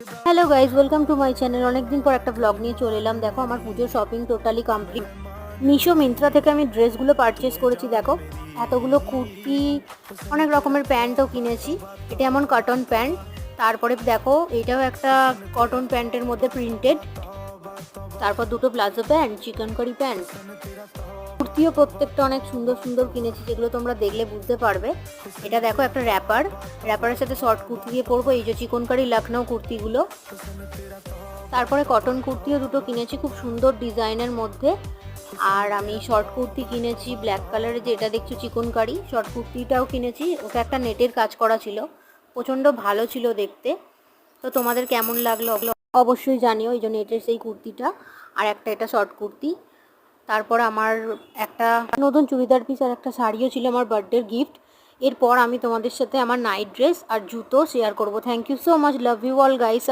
Hello guys, welcome to my channel. অনেকদিন পর একটা ব্লগ নিয়ে চলে এলাম। দেখো আমার পুজোর shopping totally complete. Meesho Myntra থেকে আমি ড্রেসগুলো পারচেস করেছি। দেখো এতগুলো কুর্তি, অনেক রকমের প্যান্টও কিনেছি। এটা এমন কটন প্যান্ট। তারপরে দেখো এটাও একটা কটন প্যান্টের মধ্যে প্রিন্টেড। তারপর দুটো palazzo pant, chikankari pant, কুর্তিও প্রত্যেকটা অনেক সুন্দর সুন্দর কিনেছি, যেগুলো তোমরা দেখলে বুঝতে পারবে। এটা দেখো একটা র্যাপারের সাথে শর্ট কুর্তি দিয়ে পরবো। এই যে চিকনকারি লখনৌ কুর্তিগুলো। তারপরে কটন কুর্তিও দুটো কিনেছি খুব সুন্দর ডিজাইনের মধ্যে। আর আমি শর্ট কুর্তি কিনেছি ব্ল্যাক কালারের, যেটা দেখছো চিকনকারি। শর্ট কুর্তিটাও কিনেছি, ওটা একটা নেটের কাজ করা ছিল, প্রচণ্ড ভালো ছিল দেখতে। তো তোমাদের কেমন লাগলো অবশ্যই জানিও। এই যে নেটের সেই কুর্তিটা, আর একটা এটা শর্ট কুর্তি। তারপর আমার একটা নতুন চুড়িদার পিস আর একটা শাড়িও ছিল আমার বার্থডের গিফট। এরপর আমি তোমাদের সাথে আমার নাইট ড্রেস আর জুতো শেয়ার করব। Thank you so much, love you all guys.